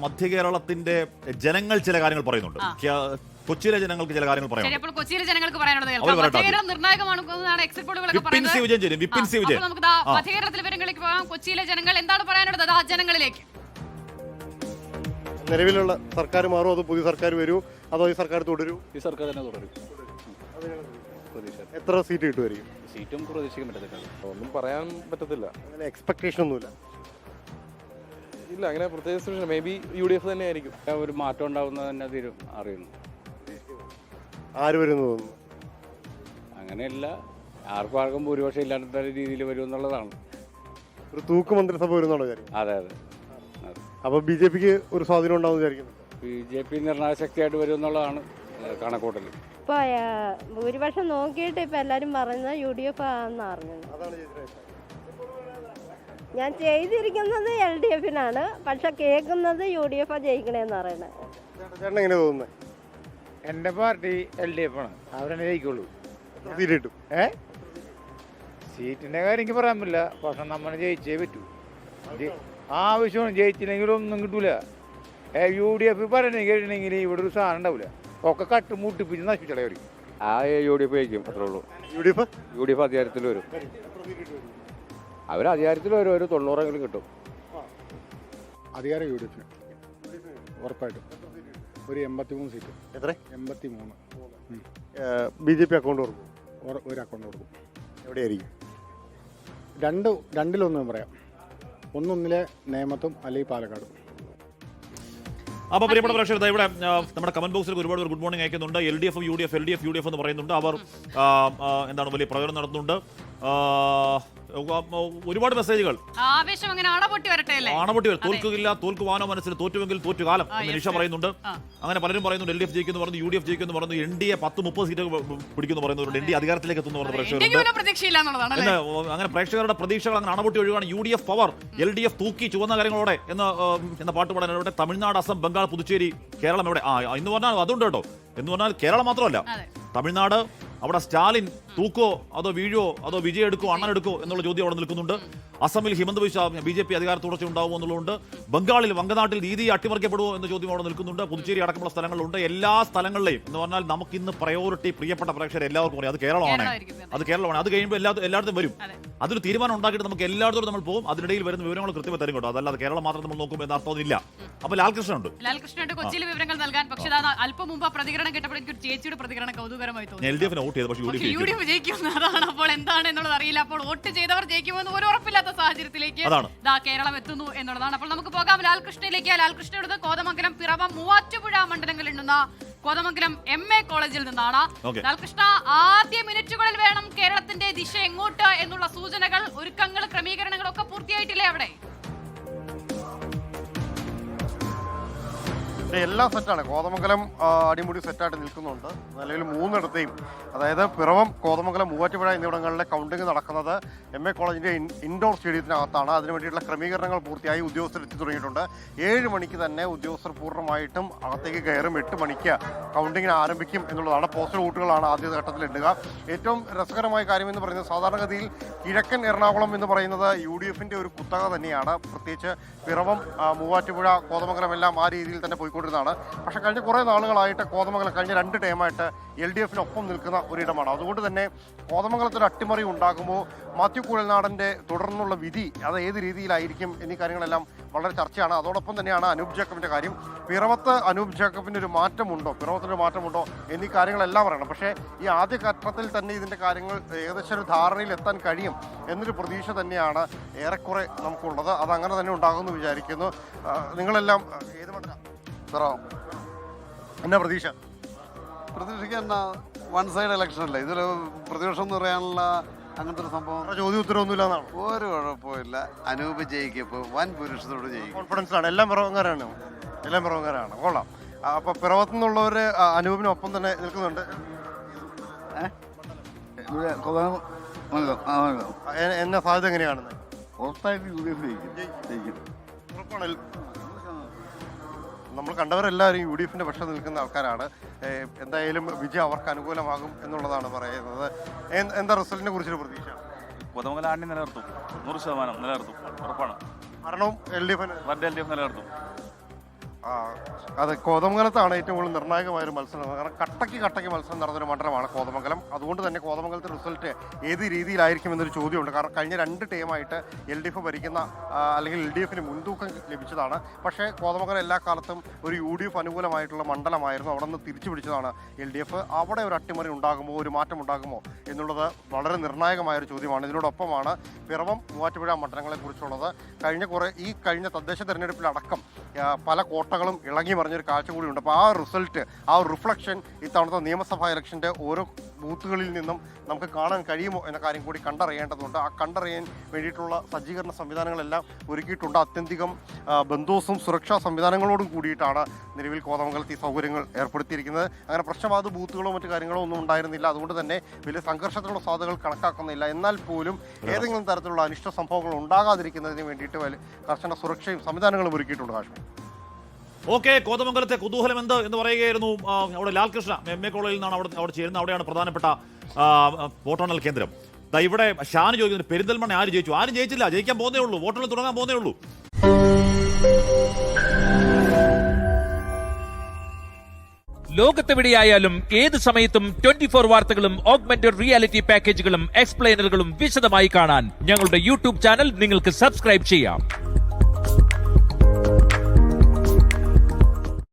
മധ്യ കേരളത്തിന്റെ ജനങ്ങൾ ചില കാര്യങ്ങൾ പറയുന്നുണ്ട്. കൊച്ചിയിലെ ജനങ്ങൾക്ക് ചില കാര്യങ്ങൾ പറയാനുണ്ട്. കൊച്ചിയിലെ ജനങ്ങൾക്ക് പറയാനുള്ളത് നിർണായകമാണ്. എക്സിറ്റ് പോളുകളൊക്കെ പറയുന്നത്. നമുക്ക് മധ്യകേരളത്തിലെ വിവരങ്ങളിലേക്ക് പോകാം. കൊച്ചിയിലെ ജനങ്ങൾ എന്താണ് പറയാനുള്ളത്? ആ ജനങ്ങളിലേക്ക്. നിലവിലുള്ള സർക്കാർ മാറും, അതോ പുതിയ സർക്കാർ വരൂ, അതോ ഈ സർക്കാർ തുടരൂ? ഈ സർക്കാർ തന്നെ തുടരും. എത്ര സീറ്റ് കിട്ടുമായിരിക്കും? സീറ്റും പ്രതീക്ഷിക്കാൻ പറ്റത്തില്ല. ഒന്നും പറയാൻ പറ്റത്തില്ല. അങ്ങനെ എക്സ്പെക്ടേഷൻ ഒന്നുമില്ല. ഇല്ല, അങ്ങനെ പ്രത്യേകിച്ച് മേ ബി UDF തന്നെ ആയിരിക്കും. ഒരു മാറ്റം ഉണ്ടാവുന്നത് തന്നെ അറിയുന്നു. ആര് വരുമെന്ന് തോന്നുന്നു? അങ്ങനെയല്ല, ആർക്കും ഭൂരിപക്ഷം ഇല്ലാത്ത രീതിയിൽ വരും എന്നുള്ളതാണ്. ഒരു തൂക്ക് മന്ത്രിസഭ വരുന്നുള്ള കാര്യം. അതെ. അപ്പൊ BJPക്ക് ഒരു സ്വാധീനം ഉണ്ടാവും വിചാരിക്കുന്നു. BJP നിർണായക ശക്തിയായിട്ട് വരും എന്നുള്ളതാണ് കണക്കൂട്ടൽ. ഇപ്പൊ ഭൂരിപക്ഷം നോക്കിയിട്ട് ഇപ്പൊ എല്ലാരും പറയുന്നത് UDF ആണെന്ന് അറിഞ്ഞത്. ഞാൻ ചെയ്തിരിക്കുന്നത് LDF-നാണ്, പക്ഷെ കേൾക്കുന്നത് UDF ജയിക്കണേന്ന് പറയണത്. ചേട്ടൻ എങ്ങനെ തോന്നുന്നത്? എന്റെ പാർട്ടി LDF ആണ്, അവരെന്നെ ജയിക്കുള്ളൂ. സീറ്റ് കിട്ടും. സീറ്റിന്റെ കാര്യം എനിക്ക് പറയാൻ പറ്റില്ല, പക്ഷെ നമ്മൾ ജയിച്ചേ പറ്റൂ. ആവശ്യമാണ്, ജയിച്ചില്ലെങ്കിലും ഒന്നും കിട്ടൂല. UDF പറയണെങ്കിൽ ഇവിടെ ഒരു സാധനം ഉണ്ടാവില്ല, ഒക്കെ കട്ട് മുട്ടിപ്പിച്ച് നശിപ്പിച്ചളെ വരും. UDF ജയിക്കും, അത്രേ ഉള്ളൂ. UDF അധികാരത്തിൽ വരും. അവർ അധികാരത്തിൽ വരും, ഒരു 90 കിട്ടും. അധികാരം UDF ഉറപ്പായിട്ടും. ഒരു 83 സീറ്റ്. എത്ര? 83. BJP അക്കൗണ്ട് കൊടുക്കും. ഒരു അക്കൗണ്ട് കൊടുക്കും. എവിടെയായിരിക്കും? രണ്ടിലൊന്നും പറയാം. ഒന്നിലെ നേമത്തും അല്ലെങ്കിൽ പാലക്കാടും. അപ്പോൾ പ്രിയപ്പെട്ട പ്രേക്ഷകർ, ഇവിടെ നമ്മുടെ കമന്റ് ബോക്സിൽ ഒരുപാട് പേർ ഗുഡ് മോർണിംഗ് അയക്കുന്നുണ്ട്. LDF UDF എന്ന് പറയുന്നുണ്ട്. അവർ എന്താണ് വലിയ പ്രകടനം നടത്തുന്നുണ്ട്. ഒരുപാട് മെസ്സേജുകൾ. ആവേശം അങ്ങനെ അണപൊട്ടി വരട്ടെ അല്ലേ? അണപൊട്ടി വരും. തോൽക്കില്ല, തോൽക്കുവാനോ മനസ്സിൽ, തോറ്റുവെങ്കിൽ തോറ്റുകാലം എന്ന് നിഷ പറയുന്നുണ്ട്. അങ്ങനെ പലരും പറയുന്നുണ്ട്. LDF ജയിക്കുന്നു പറഞ്ഞു, UDF ജയിക്കുന്നു പറഞ്ഞു, NDA 10-30 സീറ്റ് പിടിക്കുന്നു പറയുന്നവരുണ്ട്. NDA അധികാരത്തിലേക്ക് എത്തുന്നു പറഞ്ഞ പ്രേക്ഷകരുണ്ട്. അങ്ങനെ പ്രേക്ഷകരുടെ പ്രതീക്ഷകൾ അങ്ങനെ അണപൊട്ടി ഒഴിവാണ്. UDF പവർ, LDF തൂക്കി ചുവന്ന കാര്യങ്ങളോടെ എന്ന പാട്ട് പാടാൻ ഇവിടെ തമിഴ്നാട്, അസം, ബംഗാൾ, പുതുച്ചേരി, കേരളം എവിടെ? എന്ന് പറഞ്ഞാൽ അതുണ്ട് കേട്ടോ. എന്ന് പറഞ്ഞാൽ കേരളം മാത്രമല്ല, തമിഴ്നാട്, അവിടെ സ്റ്റാലിൻ തൂക്കോ അതോ വീഴോ അതോ വിജയ് എടുക്കോ അണ്ണനെടുക്കോ എന്നുള്ള ചോദ്യം അവിടെ നിൽക്കുന്നുണ്ട്. അസമിൽ ഹിമന്ത് ബിശ്വ BJP അധികാര തുടർച്ച ഉണ്ടാവുമോ എന്നുള്ളതുണ്ട്. ബംഗാളിൽ വങ്കനാട്ടിൽ രീതി അട്ടിമറിക്കപ്പെടുമോ എന്ന ചോദ്യം അവിടെ നിൽക്കുന്നുണ്ട്. പുതുച്ചേരി അടക്കമുള്ള സ്ഥലങ്ങളിലുണ്ട്. എല്ലാ സ്ഥലങ്ങളിലെയും എന്ന് പറഞ്ഞാൽ നമുക്ക് ഇന്ന് പ്രയോറിറ്റി പ്രിയപ്പെട്ട പ്രേക്ഷകർ എല്ലാവർക്കും പറയും അത് കേരളമാണ്. അത് കഴിയുമ്പോൾ എല്ലായിടത്തും വരും. അതൊരു തീരുമാനം ഉണ്ടാക്കിയിട്ട് നമുക്ക് എല്ലായിടത്തും നമ്മൾ പോകും. അതിനിടയിൽ വരുന്ന വിവരങ്ങൾ കൃത്യമായി തരും കേട്ടോ. അതല്ലാതെ കേരളം മാത്രം നമ്മൾ നോക്കുമ്പോൾ എന്ന അർത്ഥമൊന്നുമില്ല. അപ്പോൾ ലാൽകൃഷ്ണൻ ഉണ്ട് കൊച്ചിയിലെ വിവരങ്ങൾ നൽകാൻ. പക്ഷേ അല്പം മുമ്പ് പ്രതികരണം കേട്ടപ്പോൾ എനിക്ക് ചേച്ചിയുടെ പ്രതികരണം കൗതുകരമായി തോന്നി. LDF വോട്ട് ചെയ്തു, പക്ഷേ UDF ജയിക്കുന്നതാണ്. അപ്പോൾ എന്താണ് എന്നുള്ളത് അറിയില്ല. അപ്പോൾ വോട്ട് ചെയ്തവർ ജയിക്കുമെന്ന് ഒരു ഉറപ്പില്ലാത്ത സാഹചര്യത്തിലേക്ക് കേരളം എത്തുന്നു എന്നുള്ളതാണ്. അപ്പോൾ നമുക്ക് പോകാം ലാൽകൃഷ്ണയിലേക്ക്. ലാൽകൃഷ്ണയുടെ കോതമംഗലം, പിറവം, മൂവാറ്റുപുഴ മണ്ഡലങ്ങളിൽ നിന്ന കോതമംഗലം MA കോളേജിൽ നിന്നാണ്. ലാൽകൃഷ്ണ, ആദ്യ മിനിറ്റുകളിൽ വേണം കേരളത്തിന്റെ ദിശ എങ്ങോട്ട് എന്നുള്ള സൂചനകൾ, ഒരുക്കങ്ങൾ, ക്രമീകരണങ്ങളൊക്കെ പൂർത്തിയായിട്ടില്ലേ അവിടെ? എല്ലാം സെറ്റാണ്. കോതമംഗലം അടിമുടി സെറ്റായിട്ട് നിൽക്കുന്നുണ്ട്. നിലവിൽ 3ഇടത്തെയും, അതായത് പിറവം, കോതമംഗലം, മൂവാറ്റുപുഴ എന്നിവിടങ്ങളിലെ കൗണ്ടിംഗ് നടക്കുന്നത് MA കോളേജിന്റെ ഇൻഡോർ സ്റ്റേഡിയത്തിനകത്താണ്. അതിനു വേണ്ടിയിട്ടുള്ള ക്രമീകരണങ്ങൾ പൂർത്തിയായി ഉദ്യോഗസ്ഥർ എത്തി തുടങ്ങിയിട്ടുണ്ട്. 7 മണിക്ക് തന്നെ ഉദ്യോഗസ്ഥർ പൂർണ്ണമായിട്ടും അകത്തേക്ക് കയറും. 8 മണിക്ക് കൗണ്ടിങ്ങിന് ആരംഭിക്കും എന്നുള്ളതാണ്. പോസ്റ്റൽ വോട്ടുകളാണ് ആദ്യ ഘട്ടത്തിൽ എണ്ണുക. ഏറ്റവും രസകരമായ കാര്യം എന്ന് പറയുന്നത്, സാധാരണഗതിയിൽ കിഴക്കൻ എറണാകുളം എന്ന് പറയുന്നത് UDF-ന്റെ ഒരു കുത്തക തന്നെയാണ്. പ്രത്യേകിച്ച് പിറവം, മൂവാറ്റുപുഴ, കോതമംഗലം എല്ലാം ആ രീതിയിൽ തന്നെ പോയിക്കൊണ്ടിരുന്നതാണ്. പക്ഷെ കഴിഞ്ഞ കുറേ നാളുകളായിട്ട് കോതമംഗലം കഴിഞ്ഞ 2 ടൈമായിട്ട് LDF-നൊപ്പം നിൽക്കുന്ന ഒരിടമാണ്. അതുകൊണ്ട് തന്നെ കോതമംഗലത്തൊരു അട്ടിമറി ഉണ്ടാകുമ്പോൾ മാത്യു കുഴൽനാടൻ്റെ തുടർന്നുള്ള വിധി അത് ഏത് രീതിയിലായിരിക്കും എന്നീ കാര്യങ്ങളെല്ലാം വളരെ ചർച്ചയാണ്. അതോടൊപ്പം തന്നെയാണ് അനൂപ് ജേക്കബിൻ്റെ കാര്യം. പിറവത്ത് അനൂപ് ജേക്കബിൻ്റെ ഒരു മാറ്റമുണ്ടോ, പിറവത്തിൻ്റെ മാറ്റമുണ്ടോ എന്നീ കാര്യങ്ങളെല്ലാം പറയണം. പക്ഷേ ഈ ആദ്യ ഘട്ടത്തിൽ തന്നെ ഇതിൻ്റെ കാര്യങ്ങൾ ഏകദേശം ഒരു ധാരണയിൽ എത്താൻ കഴിയും എന്നൊരു പ്രതീക്ഷ തന്നെയാണ് ഏറെക്കുറെ നമുക്കുള്ളത്. അതങ്ങനെ തന്നെ ഉണ്ടാകുമെന്ന് വിചാരിക്കുന്നു. നിങ്ങളെല്ലാം ഏത് മണ്ഡലം? എന്നാ പ്രതീക്ഷയ്ക്ക് എന്നാ വൺ സൈഡ് ഇലക്ഷൻ അല്ലേ ഇതിൽ പ്രതിപക്ഷം എന്ന് പറയാനുള്ള അങ്ങനത്തെ ഒരു സംഭവം ചോദ്യം ഉത്തരവൊന്നുമില്ല എന്നാണ്. ഒരു കുഴപ്പമില്ല. അനൂപ് ജയിക്കപ്പോൾ വൻ പുരുഷത്തോട് ജയിക്കും. കോൺഫിഡൻസ് ആണ്. എല്ലാം പിറവങ്കാരാണ്. കൊള്ളാം. അപ്പൊ പിറവത്തു നിന്നുള്ളവർ അനൂപിനൊപ്പം തന്നെ നിൽക്കുന്നുണ്ട്. എന്ന സാധ്യത എങ്ങനെയാണെന്ന്? ഉറപ്പായിട്ട് UDF ജയിക്കും. നമ്മൾ കണ്ടവരെല്ലാവരും UDF-ന്റെ പക്ഷം നിൽക്കുന്ന ആൾക്കാരാണ്. എന്തായാലും വിജയം അവർക്ക് അനുകൂലമാകും എന്നുള്ളതാണ് പറയുന്നത്. എന്താ റിസൾട്ടിനെ കുറിച്ചൊരു പ്രതീക്ഷ? കോതമംഗലം ആണ്ടി നിലനിർത്തും, 100% നിലനിർത്തും, ഉറപ്പാണ്. ഭരണവും LDF നിലനിർത്തും. അതെ, കോതമംഗലത്താണ് ഏറ്റവും കൂടുതൽ നിർണായകമായ ഒരു മത്സരം. കാരണം കട്ടയ്ക്ക് മത്സരം നടന്നൊരു മണ്ഡലമാണ് കോതമംഗലം. അതുകൊണ്ട് തന്നെ കോതമംഗലത്തെ റിസൾട്ട് ഏത് രീതിയിലായിരിക്കും എന്നൊരു ചോദ്യമുണ്ട്. കാരണം കഴിഞ്ഞ 2 ടേമായിട്ട് LDF ഭരിക്കുന്ന അല്ലെങ്കിൽ LDFന് മുൻതൂക്കം ലഭിച്ചതാണ്. പക്ഷേ കോതമംഗലം എല്ലാ കാലത്തും ഒരു UDF അനുകൂലമായിട്ടുള്ള മണ്ഡലമായിരുന്നു. അവിടെ നിന്ന് തിരിച്ചു പിടിച്ചതാണ് LDF. അവിടെ ഒരു അട്ടിമറി ഉണ്ടാകുമോ, ഒരു മാറ്റം ഉണ്ടാകുമോ എന്നുള്ളത് വളരെ നിർണായകമായൊരു ചോദ്യമാണ്. ഇതിനോടൊപ്പമാണ് പിറവം മൂവാറ്റുപുഴ മണ്ഡലങ്ങളെക്കുറിച്ചുള്ളത്. കഴിഞ്ഞ തദ്ദേശ തെരഞ്ഞെടുപ്പിലടക്കം പല കോട്ടകളും ഇളകി മറിഞ്ഞൊരു കാഴ്ച കൂടിയുണ്ട്. അപ്പോൾ ആ റിസൾട്ട്, ആ ഒരു റിഫ്ലക്ഷൻ ഇത്തവണത്തെ നിയമസഭാ ഇലക്ഷൻ്റെ ഓരോ ബൂത്തുകളിൽ നിന്നും നമുക്ക് കാണാൻ കഴിയുമോ എന്ന കാര്യം കൂടി കണ്ടറിയേണ്ടതുണ്ട്. ആ കണ്ടറിയാൻ വേണ്ടിയിട്ടുള്ള സജ്ജീകരണ സംവിധാനങ്ങളെല്ലാം ഒരുക്കിയിട്ടുണ്ട്. അത്യധികം ബന്ധോസും സുരക്ഷാ സംവിധാനങ്ങളോടും കൂടിയിട്ടാണ് നിലവിൽ കോതമംഗലത്ത് ഈ സൗകര്യങ്ങൾ ഏർപ്പെടുത്തിയിരിക്കുന്നത്. അങ്ങനെ പ്രശ്നബാധ ബൂത്തുകളോ മറ്റു കാര്യങ്ങളോ ഒന്നും ഉണ്ടായിരുന്നില്ല. അതുകൊണ്ട് തന്നെ വലിയ സംഘർഷത്തിനുള്ള സാധ്യതകൾ കണക്കാക്കുന്നില്ല. എന്നാൽ പോലും ഏതെങ്കിലും തരത്തിലുള്ള അനിഷ്ട സംഭവങ്ങൾ ഉണ്ടാകാതിരിക്കുന്നതിന് വേണ്ടിയിട്ട് കർശന സുരക്ഷയും സംവിധാനങ്ങളും ഒരുക്കിയിട്ടുണ്ട്. കാശ്മീർ ഓക്കെ, കോതമംഗലത്തെ കുതൂഹലം എന്ത് എന്ന് പറയുകയായിരുന്നു അവിടെ ലാൽകൃഷ്ണ. MA കോളേജിൽ നിന്നാണ് അവിടെ ചേരുന്നത്. അവിടെയാണ് പ്രധാനപ്പെട്ട വോട്ടെണ്ണൽ കേന്ദ്രം. ഇവിടെ ഷാന് ചോദിക്കുന്നത് പെരിന്തൽമണ്ണ ആര് ജയിച്ചു? ആരും ജയിച്ചില്ല, ജയിക്കാൻ പോകുന്നേ ഉള്ളൂ, വോട്ടെണ്ണൽ തുടങ്ങാൻ പോകുന്നേ ഉള്ളൂ. ലോകത്തെവിടെയായാലും ഏത് സമയത്തും 24 വാർത്തകളും ഓഗ്മെന്റഡ് റിയാലിറ്റി പാക്കേജുകളും എക്സ്പ്ലെയിനറുകളും വിശദമായി കാണാൻ ഞങ്ങളുടെ YouTube ചാനൽ നിങ്ങൾക്ക് സബ്സ്ക്രൈബ് ചെയ്യാം.